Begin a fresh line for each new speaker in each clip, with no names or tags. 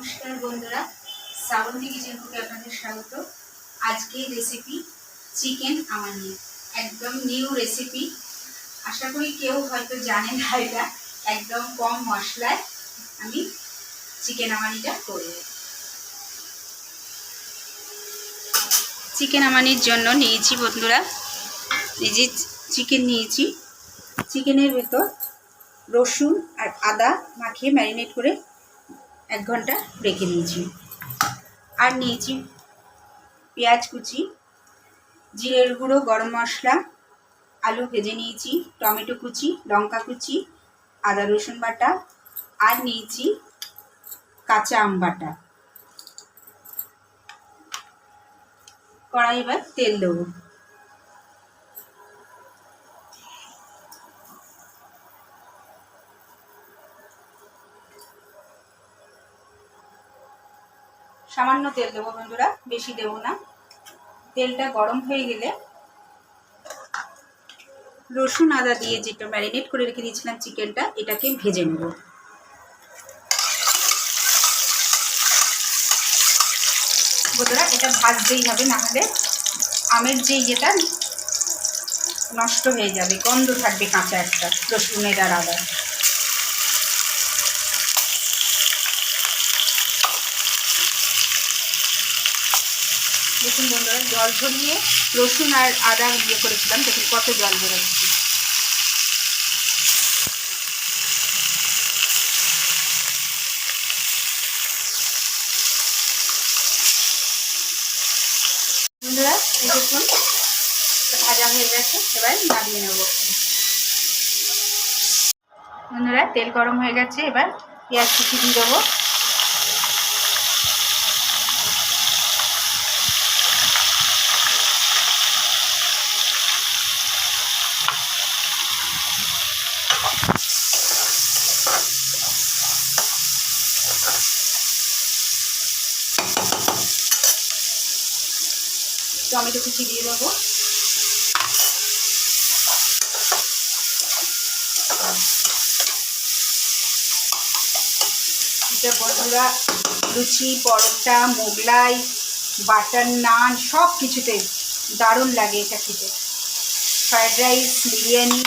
নমস্কার বন্ধুরা, শ্রাবন্তী কিচেন কুকে আপনাদের স্বাগত। আজকের রেসিপি চিকেন আমানি, একদম নিউ রেসিপি। আশা করি কেউ হয়তো জানেন না, এটা একদম কম মশলায় আমি চিকেন আমানিটা করব। চিকেন আমানির জন্য নিয়েছি বন্ধুরা, এই যে চিকেন নিয়েছি। চিকেনের ভেতর রসুন আর আদা মাখিয়ে ম্যারিনেট করে 1 ঘন্টা রেখে দিয়েছি। আর নিয়েছি পেঁয়াজ কুচি, জিরের গুঁড়ো, গরম মশলা, আলু ভেজে নিয়েছি, টমেটো কুচি, লঙ্কা কুচি, আদা রসুন বাটা, আর নিয়েছি কাঁচা আম বাটা। কড়াই এবার তেল দেবো। সামান্য তেল দেবো বন্ধুরা, বেশি দেবো না। তেলটা গরম হয়ে গেলে রসুন আদা দিয়ে যেটা ম্যারিনেট করে রেখে দিয়েছিলাম চিকেনটা, এটাকে ভেজে নেব। বন্ধুরা এটা ভাজতেই হবে, না হলে আমের যে ইয়েটা নষ্ট হয়ে যাবে, গন্ধ থাকবে কাঁচা একটা রসুনের আর আদা। দেখুন বন্ধুরা, জল ঝরিয়ে রসুন আর আদা ইয়ে করেছিলাম, দেখুন কত জল বেরোচ্ছে। বন্ধুরা এই দেখুন ভাজা হয়ে গেছে, এবার নামিয়ে নেব। বন্ধুরা তেল গরম হয়ে গেছে, এবার পেঁয়াজ কুচি দিয়ে দেবো। টমেটো কুচি দিয়ে দেবো। এটা বন্ধুরা লুচি, পরোটা, মোগলাই, বাটার নান সব কিছুতে দারুণ লাগে এটা খেতে। Fried rice, biryani.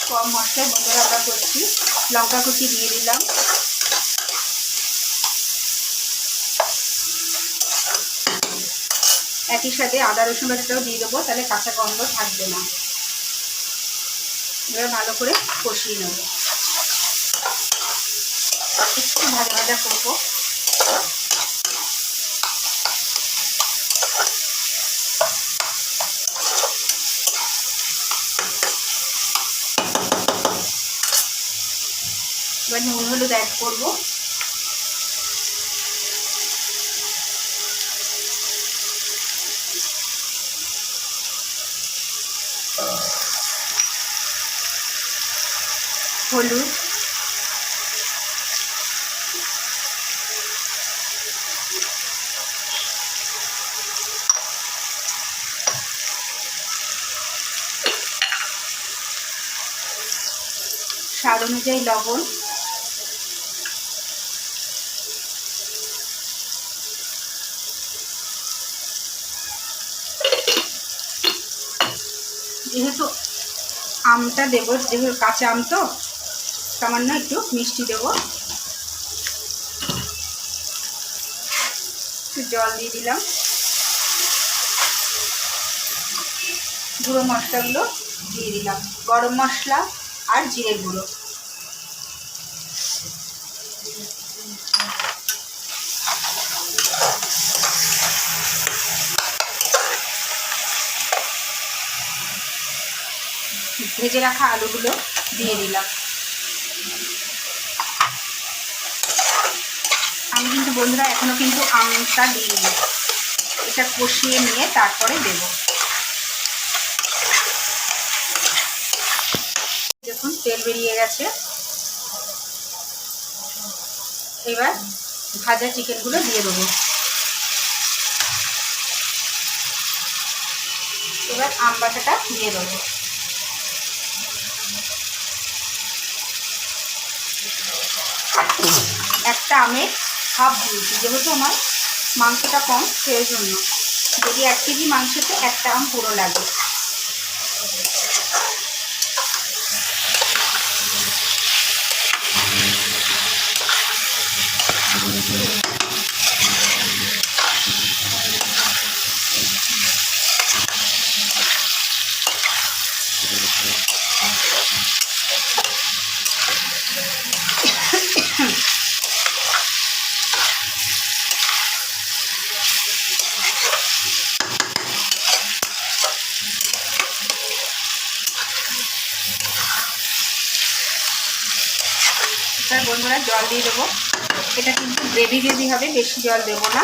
কম মশলায় বন্ধুরা আমরা করছি। লঙ্কা কুচি দিয়ে দিলাম। একই সাথে আদা রসুন বাটাটাও দিয়ে দেবো, তাহলে কাঁচা গন্ধ থাকবে না। এবার ভালো করে কষিয়ে নেব, একটু ভাজা ভাজা করবো। এবার নুন হলুদ অ্যাড করবো। হলুদ, স্বাদ অনুযায়ী লবণ, যেহেতু আমটা দেবো, যেহেতু কাঁচা আম তো সামান্য একটু মিষ্টি দেবো। একটু জল দিয়ে দিলাম। গুঁড়ো মশলাগুলো দিয়ে দিলাম, গরম মশলা আর জিরের গুঁড়ো। ভেজে রাখা আলুগুলো দিয়ে দিলাম। আমি কিন্তু বন্ধুরা এখনও কিন্তু আমটা দিইনি, এটা কষিয়ে নিয়ে তারপরে দেব। দেখুন তেল বেরিয়ে গেছে। এবার ভাজা চিকেনগুলো দিয়ে দেবো। এবার আম বাটাটা দিয়ে দেবো। একটা আম আমের হাফ দিয়েছি, যেহেতু আমার মাংসটা কম সেই জন্য। যদি 1 কেজি মাংসতে 1টা আম পুরো লাগে। এবার বন্ধুরা জল দিয়ে দেবো। এটা কিন্তু গ্রেভি গ্রেভি হবে, বেশি জল দেবো না।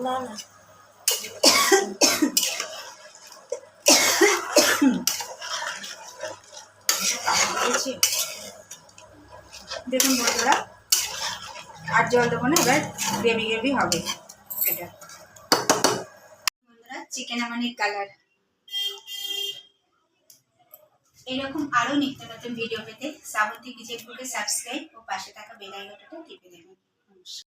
না না দেখুন বন্ধুরা, আর জল দেবো না, এবার গ্রেভি গ্রেভি হবে এটা। বন্ধুরা চিকেন আমানির কালার। এরকম আরও নিত্য নতুন ভিডিও পেতে শ্রাবন্তী কিচেন কুকে সাবস্ক্রাইব ও পাশে থাকা বেল আইকনটা টিপে দেবেন।